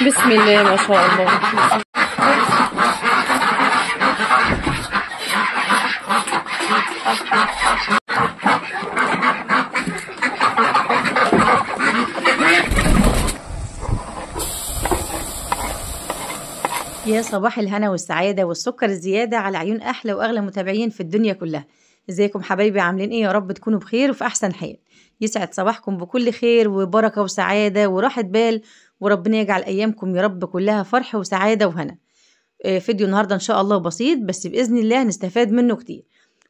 بسم الله ما شاء الله. يا صباح الهنا والسعادة والسكر الزيادة على عيون أحلى وأغلى متابعين في الدنيا كلها. ازيكم حبايبي، عاملين ايه؟ يا رب تكونوا بخير وفي أحسن حال. يسعد صباحكم بكل خير وبركة وسعادة وراحة بال، وربنا يجعل أيامكم يا رب كلها فرح وسعادة وهنا. فيديو النهاردة إن شاء الله بسيط، بس بإذن الله هنستفاد منه كتير.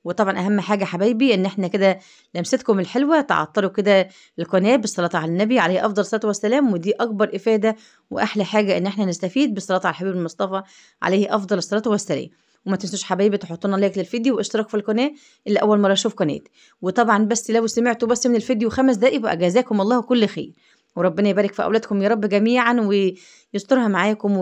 وطبعا أهم حاجة حبايبي إن احنا كده لمستكم الحلوة تعطروا كده القناة بالصلاة على النبي عليه أفضل الصلاة والسلام، ودي أكبر إفادة وأحلى حاجة إن احنا نستفيد بالصلاة على الحبيب المصطفى عليه أفضل الصلاة والسلام. وما تنسوش حبايبي تحطوا لنا لايك للفيديو واشتراك في القناة اللي أول مرة أشوف قناتي. وطبعا بس لو سمعتوا بس من الفيديو 5 دقايق بقى جزاكم الله كل خير، وربنا يبارك في أولادكم يا رب جميعا ويسترها معاكم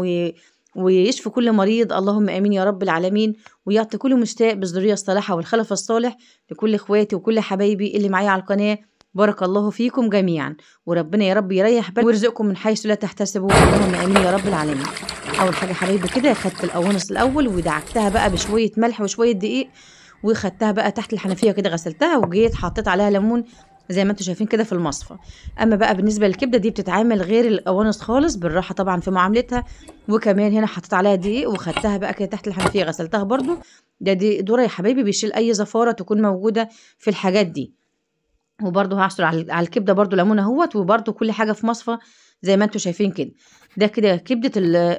ويشفي كل مريض، اللهم امين يا رب العالمين، ويعطي كل مشتاق بالذريه الصالحه والخلف الصالح لكل اخواتي وكل حبايبي اللي معايا على القناه. بارك الله فيكم جميعا، وربنا يا رب يريح بالكم ويرزقكم من حيث لا تحتسبوا، اللهم امين يا رب العالمين. اول حاجه حبايبي كده خدت القوانص الاول ودعكتها بقى بشويه ملح وشويه دقيق، وخدتها بقى تحت الحنفيه كده غسلتها، وجيت حطيت عليها ليمون زي ما انتم شايفين كده في المصفى. اما بقى بالنسبه للكبده دي بتتعامل غير القوانص خالص، بالراحه طبعا في معاملتها. وكمان هنا حطيت عليها دقيق وخدتها بقى كده تحت الحنفيه غسلتها برضو. ده دي دور يا حبايبي بيشيل اي زفاره تكون موجوده في الحاجات دي. وبرضو هعصر على الكبده برضو ليمون اهوت، وبرضو كل حاجه في مصفى زي ما انتم شايفين كده. ده كده كبده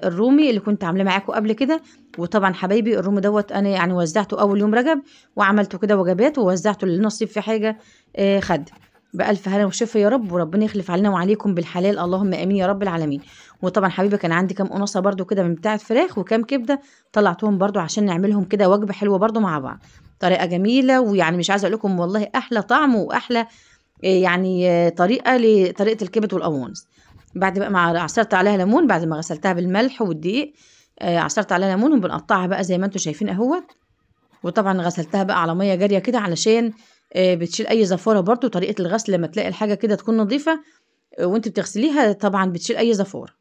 الرومي اللي كنت عاملاه معاكم قبل كده. وطبعا حبايبي الرومي دوت انا يعني وزعته اول يوم رجب، وعملته كده وجبات ووزعته للنصيب في حاجه خد بألف هنا وشفا يا رب، وربنا يخلف علينا وعليكم بالحلال، اللهم امين يا رب العالمين. وطبعا حبيبي كان عندي كام قنصه برضو كده من بتاعه فراخ وكام كبده طلعتهم برضو عشان نعملهم كده وجبه حلوه برضو مع بعض، طريقه جميله. ويعني مش عايزه اقول لكم والله احلى طعم واحلى يعني طريقه الكبد والقوانص. بعد بقى ما عصرت عليها ليمون، بعد ما غسلتها بالملح والدقيق عصرت عليها ليمون، وبنقطعها بقى زي ما انتم شايفين اهوت. وطبعا غسلتها بقى على ميه جاريه كده علشان بتشيل اي زفاره برضو. طريقه الغسل لما تلاقي الحاجه كده تكون نظيفه وانت بتغسليها طبعا بتشيل اي زفاره.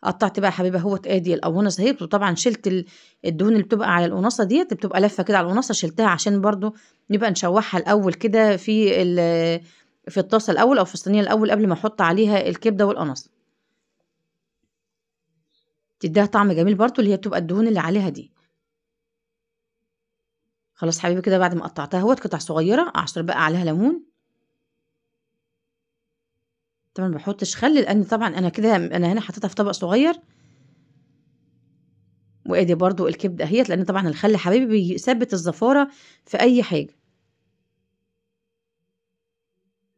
قطعت بقى حبيبه اهوت ادي القوانص اهي، وطبعا شلت الدهون اللي بتبقى على القناصه ديت، بتبقى لفه كده على القناصه شلتها عشان برضو نبقى نشوحها الاول كده في الطاسه الاول او في الصينيه الاول قبل ما احط عليها الكبده والقناصه، تديها طعم جميل برضو اللي هي بتبقى الدهون اللي عليها دي. خلاص حبيبي كده بعد ما قطعتها اهوت قطع صغيره، اعصر بقى عليها ليمون. طبعا ما بحطش خل لان طبعا انا هنا حطيتها في طبق صغير. وادي برضو الكبده اهيت، لان طبعا الخل حبيبي بيثبت الزفاره في اي حاجه.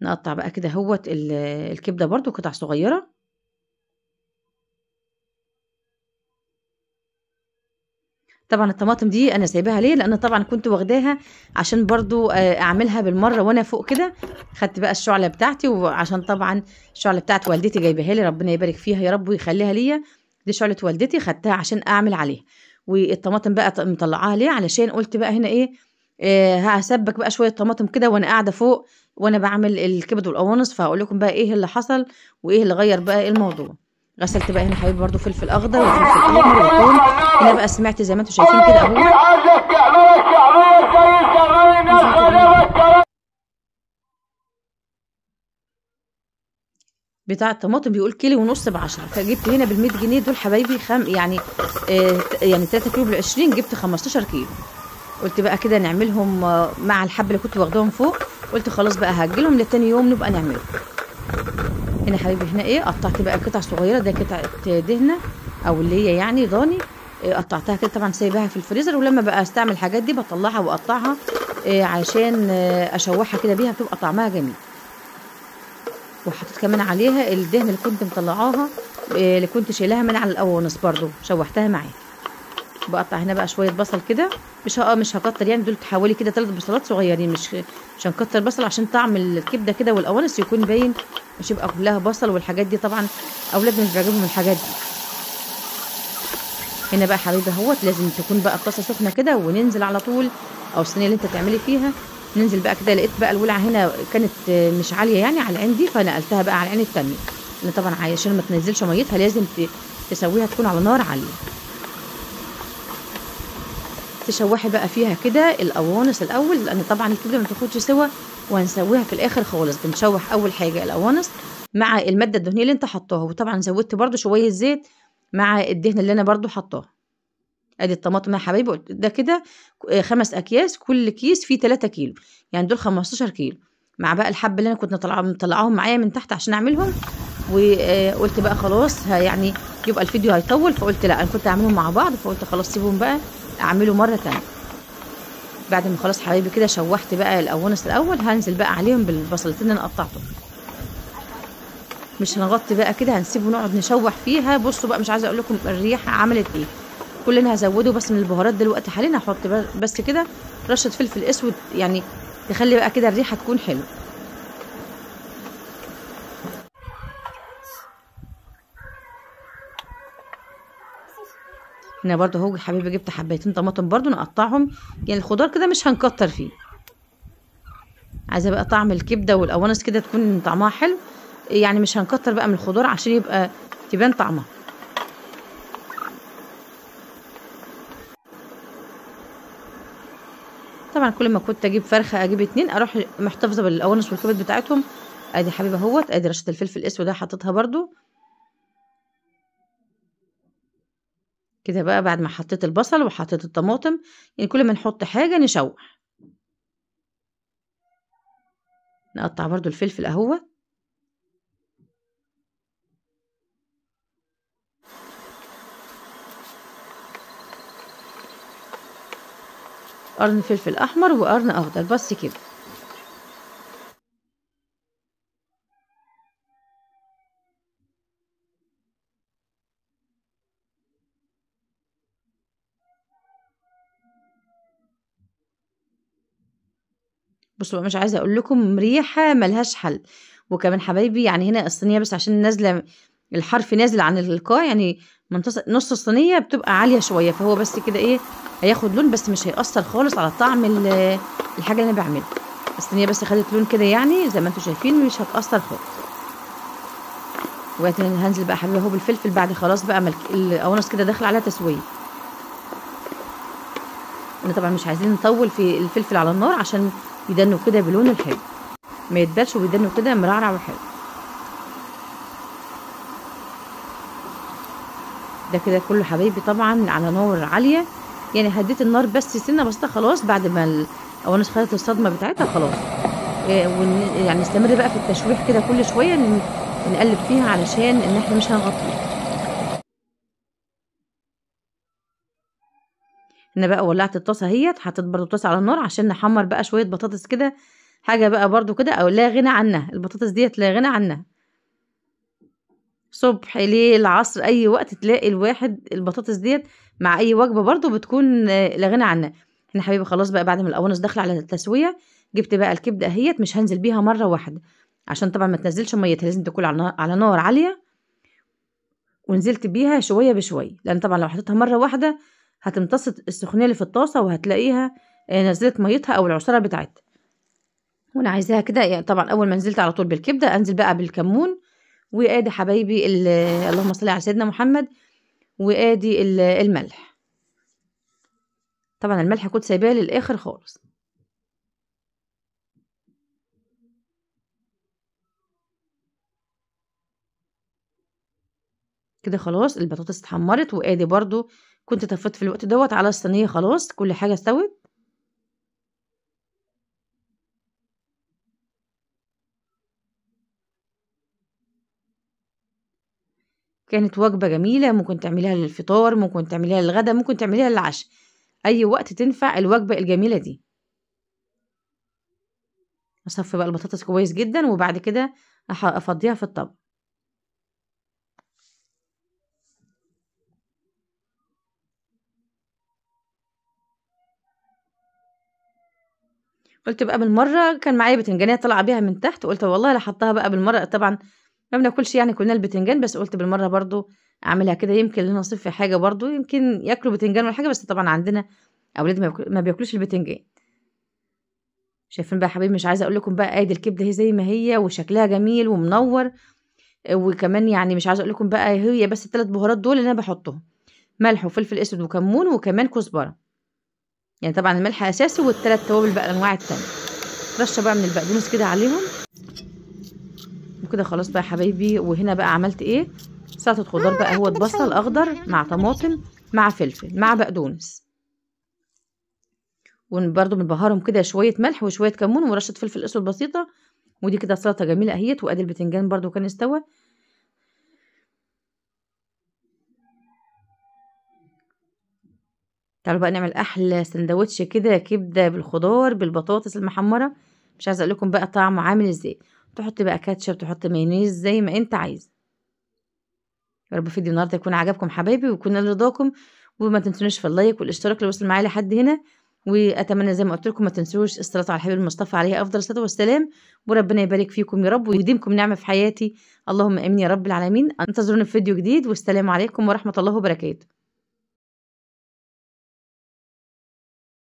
نقطع بقى كده اهوت الكبده برضو قطع صغيره. طبعا الطماطم دي انا سايباها ليه؟ لان طبعا كنت واخداها عشان برضو اعملها بالمره وانا فوق كده. خدت بقى الشعله بتاعتي، وعشان طبعا الشعله بتاعت والدتي جايباها لي، ربنا يبارك فيها يا رب ويخليها ليا. دي شعله والدتي خدتها عشان اعمل عليها. والطماطم بقى مطلعاها ليه؟ علشان قلت بقى هنا ايه هسبك بقى شويه طماطم كده وانا قاعده فوق وانا بعمل الكبد والقوانص، فهقول لكم بقى ايه اللي حصل وايه اللي غير بقى الموضوع. غسلت بقى هنا حبيبي برضو فلفل اخضر وفلفل احمر وثوم. هنا بقى سمعت زي ما انتم شايفين كده اهو بتاع الطماطم بيقول كيلو ونص ب10، فجبت هنا بال100 جنيه دول حبايبي يعني يعني 3 كيلو بال20 جبت 15 كيلو. قلت بقى كده نعملهم مع الحب اللي كنت واخداهم فوق، قلت خلاص بقى هاجلهم لتاني يوم نبقى نعملهم. هنا حبيبي هنا ايه قطعت بقى قطع صغيره، ده قطعه دهنه او اللي هي يعني ضاني، قطعتها كده طبعا سايباها في الفريزر، ولما بقى استعمل الحاجات دي بطلعها واقطعها عشان اشوحها كده بيها بتبقى طعمها جميل. وحطيت كمان عليها الدهن اللي كنت مطلعاها اللي كنت شايلاها من على القوانص برضو شوحتها معاها. بقطع هنا بقى شويه بصل كده، مش هكتر يعني، دول حوالي كده 3 بصلات صغيرين، مش هنكتر بصل عشان طعم الكبده كده والقوانص يكون باين، مش يبقى كلها بصل والحاجات دي. طبعا اولادنا مش بيعجبهم الحاجات دي. هنا بقى حبيبي اهوت لازم تكون بقى الطاسه سخنه كده، وننزل على طول او الصينيه اللي انت تعملي فيها ننزل بقى كده. لقيت بقى الولعه هنا كانت مش عاليه يعني على العين دي، فنقلتها بقى على العين التانيه، لان طبعا عشان ما تنزلش ميتها لازم تسويها تكون على نار عاليه. تشوحي بقى فيها كده القوانص الاول، لان طبعا الكبده ما بتاخدش سوا وهنسويها في الاخر خالص. بنشوح اول حاجه القوانص مع الماده الدهنيه اللي انت حطاها، وطبعا زودت برده شويه زيت مع الدهن اللي انا برده حطاه. ادي الطماطم يا حبايبي، ده كده 5 اكياس، كل كيس فيه 3 كيلو، يعني دول 15 كيلو، مع بقى الحبه اللي انا كنت مطلعاهم معايا من تحت عشان اعملهم. وقلت بقى خلاص يعني يبقى الفيديو هيطول، فقلت لا، انا كنت اعملهم مع بعض، فقلت خلاص سيبهم بقى اعمله مره تانية. بعد ما خلاص حبايبي كده شوحت بقى القوانص الاول، هنزل بقى عليهم بالبصلتين اللي انا قطعتهم. مش هنغطي بقى كده، هنسيبه نقعد نشوح فيها. بصوا بقى، مش عايزه اقول لكم الريحه عملت ايه. كل اللي هزوده بس من البهارات دلوقتي حاليا، هحط بس كده رشه فلفل اسود، يعني تخلي بقى كده الريحه تكون حلوه. هنا برضو اهو حبيبي جبت حبايتين طماطم برضو نقطعهم، يعني الخضار كده مش هنكتر فيه. عايزه بقى طعم الكبده والقوانص كده تكون طعمها حلو، يعني مش هنكتر بقى من الخضار عشان يبقى تبان طعمها. طبعا كل ما كنت اجيب فرخه اجيب 2، اروح محتفظه بالقوانص والكبد بتاعتهم. ادي حبيبه اهوت، ادي رشه الفلفل الاسود ده حطيتها برضو كده. بقى بعد ما حطيت البصل وحطيت الطماطم، يعني كل ما نحط حاجه نشوح. نقطع برضو الفلفل اهوت، قرن فلفل احمر وقرن اخضر بس كده. بصوا مش عايزه اقول لكم ريحه ملهاش حل. وكمان حبايبي يعني هنا الصينيه بس عشان نازله الحرف نازل عن القاع، يعني نص الصينيه بتبقى عاليه شويه، فهو بس كده ايه هياخد لون، بس مش هيأثر خالص على طعم الحاجه اللي انا بعملها. الصينيه بس خدت لون كده، يعني زي ما انتم شايفين مش هتأثر خالص. وهنزل بقى حبيبي اهو بالفلفل بعد خلاص بقى القوانص كده داخله عليها تسويه. انا طبعا مش عايزين نطول في الفلفل على النار عشان يدنوا كده بلون الحلو، ما يتبلش ويدنوا كده مرعرع وحلو. ده كده كله حبايبي طبعا على نار عاليه، يعني هديت النار بس سنه بسيطه خلاص بعد ما القوانص خدت الصدمه بتاعتها خلاص. يعني نستمر بقى في التشويح كده كل شويه نقلب فيها علشان ان احنا مش هنغطيها. هنا بقى ولعت الطاسه اهيت، حطيت برضو الطاسه على النار عشان نحمر بقى شويه بطاطس كده، حاجه بقى برضو كده او لا غنى عنها. البطاطس ديت لا غنى عنها، صبح ليل عصر اي وقت تلاقي الواحد البطاطس ديت مع اي وجبه برضو بتكون لا غنى عنها. احنا حبيبي خلاص بقى بعد ما القوانص داخله على التسويه، جبت بقى الكبده اهيت. مش هنزل بيها مره واحده عشان طبعا ما تنزلش ميتها، لازم تكون على نار عاليه، ونزلت بيها شويه بشويه، لان طبعا لو حطيتها مره واحده هتمتص السخونيه اللي في الطاسه وهتلاقيها نزلت ميتها او العصاره بتاعتها. وانا عايزاها كده، يعني طبعا اول ما نزلت على طول بالكبده انزل بقى بالكمون. وادي حبايبي اللهم صل على سيدنا محمد. وادي الملح، طبعا الملح كنت سايباه للاخر خالص. كده خلاص البطاطس اتحمرت، وادي برضو كنت طفيت في الوقت دوت على الصينيه، خلاص كل حاجه استوت. كانت وجبه جميله، ممكن تعمليها للفطار، ممكن تعمليها للغدا، ممكن تعمليها للعشاء، اي وقت تنفع الوجبه الجميله دي. اصفي بقى البطاطس كويس جدا، وبعد كده افضيها في الطبق. قلت بقى بالمره، كان معايا بتنجانيه طالعه بيها من تحت، قلت والله لا حطها بقى بالمره. طبعا ما بناكلش يعني كلنا البتنجان، بس قلت بالمره برضو اعملها كده، يمكن لنا نصيب في حاجه برضو، يمكن ياكلوا بتنجان ولا حاجه. بس طبعا عندنا اولاد ما بياكلوش البتنجان. شايفين بقى يا حبايبي، مش عايزه اقول لكم بقى ادي الكبده هي زي ما هي وشكلها جميل ومنور. وكمان يعني مش عايزه اقول لكم بقى هي بس ال3 بهارات دول اللي انا بحطهم، ملح وفلفل اسود وكمون وكمان كزبره. يعني طبعا الملح اساسي، وال3 توابل بقى الانواع التانية. رشه بقى من البقدونس كده عليهم وكده خلاص بقى يا حبايبي. وهنا بقى عملت ايه؟ سلطه خضار بقى، هو بصل اخضر مع طماطم مع فلفل مع بقدونس، وبرده بنبهرهم كده شويه ملح وشويه كمون ورشه فلفل اسود بسيطه. ودي كده سلطه جميله اهيت. وادي البتنجان برده كان استوى. تعالوا بقى نعمل احلى سندوتش كده، كبده بالخضار بالبطاطس المحمره. مش عايزه اقول لكم بقى طعمه عامل ازاي. تحط بقى كاتشب، تحط مايونيز زي ما انت عايز. يا رب فيديو النهارده يكون عجبكم حبايبي ويكون لرضاكم. وما تنسونيش في اللايك والاشتراك لو وصل معايا لحد هنا. واتمنى زي ما قلت لكم ما تنسوش الصلاه على الحبيب المصطفى عليه افضل الصلاه والسلام. وربنا يبارك فيكم يا رب ويديمكم نعمه في حياتي. اللهم امين يا رب العالمين. انتظرونا في فيديو جديد، والسلام عليكم ورحمه الله وبركاته.